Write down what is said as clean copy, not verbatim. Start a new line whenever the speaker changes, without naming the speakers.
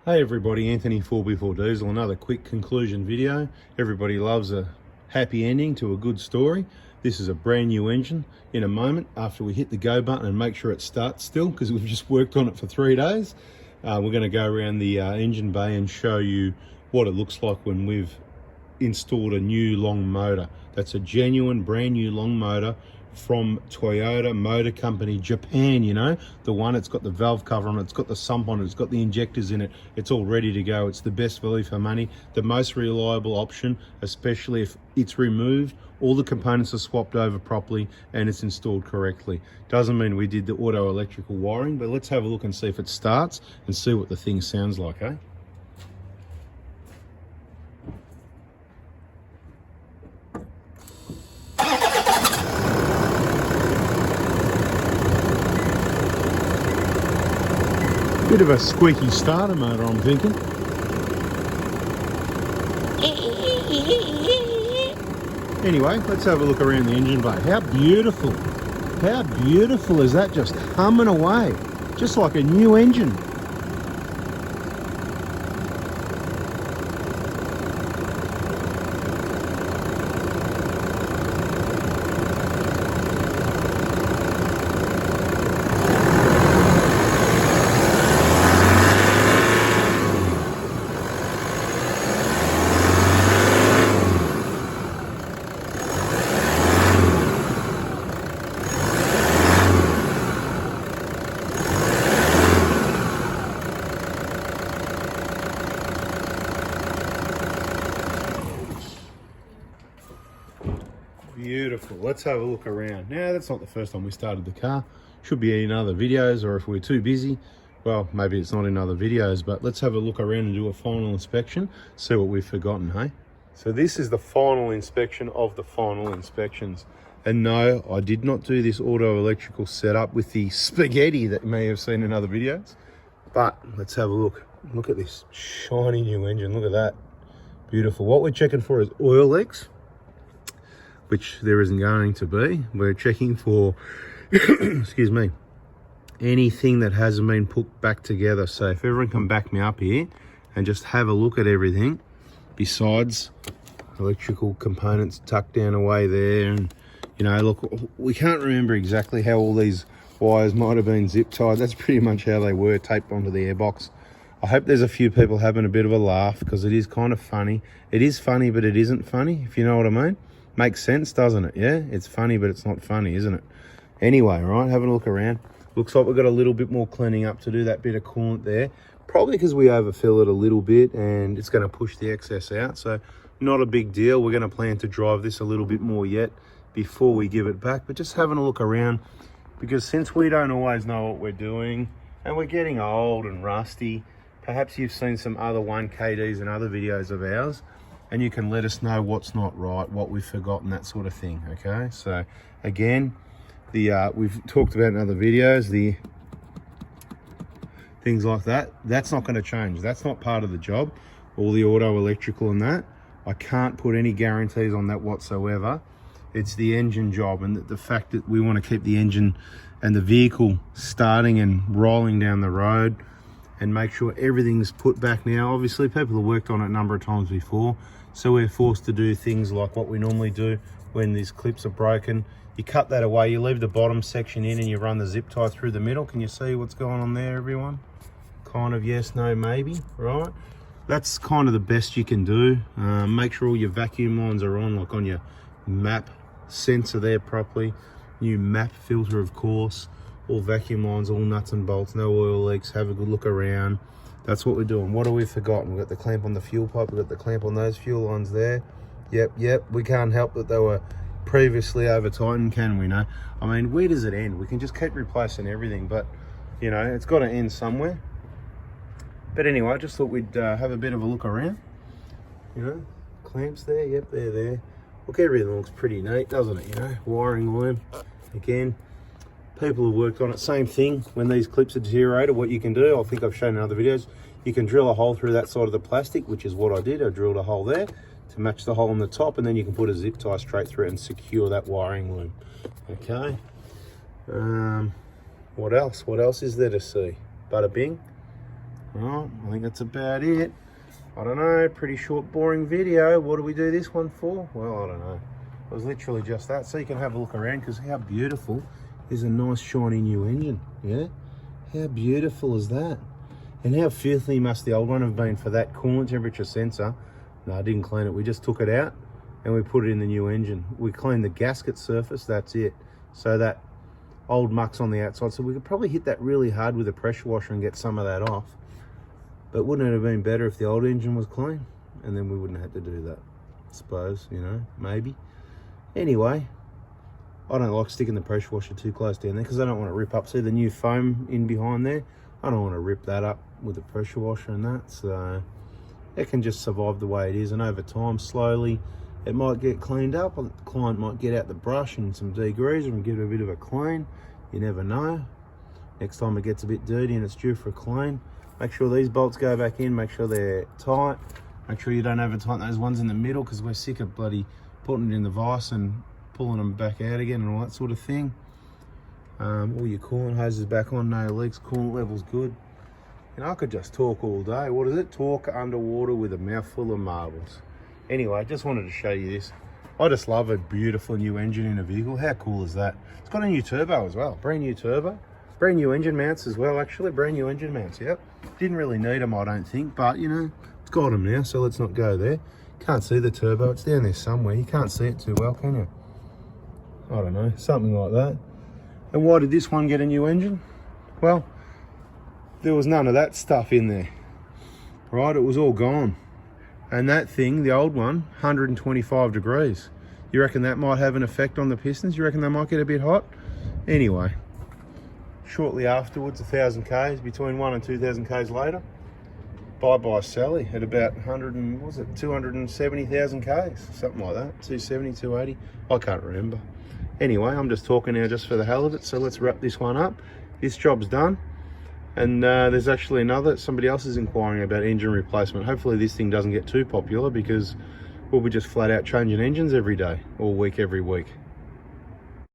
Hey everybody, Anthony 4B4 Diesel, another quick conclusion video. Everybody loves a happy ending to a good story. This is a brand new engine. In a moment, after we hit the go button and make sure it starts still, because we've just worked on it for 3 days, we're going to go around the engine bay and show you what it looks like when we've installed a new long motor. That's a genuine brand new long motor from Toyota Motor Company, Japan, you know, the one. It's got the valve cover on it, it's got the sump on it, it's got the injectors in it, it's all ready to go. It's the best value for money, the most reliable option, especially if it's removed, all the components are swapped over properly and it's installed correctly. Doesn't mean we did the auto electrical wiring, but let's have a look and see if it starts and see what the thing sounds like, eh? Bit of a squeaky starter motor, I'm thinking. Anyway, let's have a look around the engine bay. How beautiful is that, just humming away, just like a new engine. Beautiful. Let's have a look around. Now, that's not the first time we started the car. Should be in other videos, or if we're too busy, well, maybe it's not in other videos, but let's have a look around and do a final inspection, see what we've forgotten, hey? So this is the final inspection of the final inspections. And no, I did not do this auto electrical setup with the spaghetti that you may have seen in other videos. But let's have a look. Look at this shiny new engine. Look at that. Beautiful. What we're checking for is oil leaks, which there isn't going to be. We're checking for, excuse me, anything that hasn't been put back together. So if everyone can back me up here and just have a look at everything, besides electrical components tucked down away there. And, you know, look, we can't remember exactly how all these wires might have been zip tied. That's pretty much how they were, taped onto the airbox. I hope there's a few people having a bit of a laugh, because it is kind of funny. It is funny, but it isn't funny, if you know what I mean. Makes sense, doesn't it? Yeah, it's funny, but it's not funny, isn't it? Anyway, right, having a look around. Looks like we've got a little bit more cleaning up to do, that bit of coolant there. Probably because we overfill it a little bit and it's going to push the excess out. So not a big deal. We're going to plan to drive this a little bit more yet before we give it back. But just having a look around, because since we don't always know what we're doing and we're getting old and rusty, perhaps you've seen some other 1KDs and other videos of ours, and you can let us know what's not right, what we've forgotten, that sort of thing, okay? So again, we've talked about in other videos, the things like that, that's not going to change. That's not part of the job. All the auto electrical and that, I can't put any guarantees on that whatsoever. It's the engine job, and the fact that we want to keep the engine and the vehicle starting and rolling down the road and make sure everything's put back now. Obviously, people have worked on it a number of times before, so we're forced to do things like what we normally do when these clips are broken. You cut that away, you leave the bottom section in, and you run the zip tie through the middle. Can you see what's going on there, everyone? Kind of yes, no, maybe, right? That's kind of the best you can do. Make sure all your vacuum lines are on, like on your map sensor there properly. New map filter, of course. All vacuum lines, all nuts and bolts, no oil leaks. Have a good look around. That's what we're doing. What have we forgotten? We've got the clamp on the fuel pipe. We've got the clamp on those fuel lines there. Yep. We can't help that they were previously over tightened, can we? No. I mean, where does it end? We can just keep replacing everything, but, you know, it's got to end somewhere. But anyway, I just thought we'd have a bit of a look around. You know, clamps there. Yep, they're there. Look, everything looks pretty neat, doesn't it? You know, wiring loom. Again, people have worked on it. Same thing when these clips are deteriorated. What you can do, I think I've shown in other videos, you can drill a hole through that side of the plastic, which is what I did. I drilled a hole there to match the hole on the top, and then you can put a zip tie straight through it and secure that wiring loom. Okay. What else? What else is there to see? Bada bing. Right, I think that's about it. I don't know, pretty short, boring video. What do we do this one for? Well, I don't know. It was literally just that. So you can have a look around, because how beautiful is a nice shiny new engine, yeah? How beautiful is that? And how filthy must the old one have been for that coolant temperature sensor? No, I didn't clean it. We just took it out and we put it in the new engine. We cleaned the gasket surface, that's it. So that old muck's on the outside. So we could probably hit that really hard with a pressure washer and get some of that off. But wouldn't it have been better if the old engine was clean? And then we wouldn't have to do that, I suppose, you know, maybe. Anyway, I don't like sticking the pressure washer too close down there because I don't want to rip up. See the new foam in behind there? I don't want to rip that up with the pressure washer and that. So it can just survive the way it is. And over time, slowly, it might get cleaned up. The client might get out the brush and some degreaser and give it a bit of a clean. You never know. Next time it gets a bit dirty and it's due for a clean, make sure these bolts go back in. Make sure they're tight. Make sure you don't over tighten those ones in the middle, because we're sick of bloody putting it in the vise and pulling them back out again and all that sort of thing. All your coolant hoses back on, no leaks, coolant level's good. And I could just talk all day. What is it? Talk underwater with a mouthful of marbles. Anyway, just wanted to show you this. I just love a beautiful new engine in a vehicle. How cool is that? It's got a new turbo as well, brand new turbo. Brand new engine mounts as well, actually, brand new engine mounts, yep. Didn't really need them, I don't think, but you know, it's got them now, so let's not go there. Can't see the turbo, it's down there somewhere. You can't see it too well, can you? I don't know, something like that. And why did this one get a new engine? Well, there was none of that stuff in there, right? It was all gone. And that thing, the old one, 125 degrees. You reckon that might have an effect on the pistons? You reckon they might get a bit hot? Anyway, shortly afterwards, 1,000 Ks, between 1 and 2,000 Ks later, bye-bye Sally at about 270,000 Ks, something like that, 270, 280, I can't remember. Anyway, I'm just talking now just for the hell of it, so let's wrap this one up. This job's done, and there's actually somebody else is inquiring about engine replacement. Hopefully this thing doesn't get too popular, because we'll be just flat out changing engines every day, all week, every week.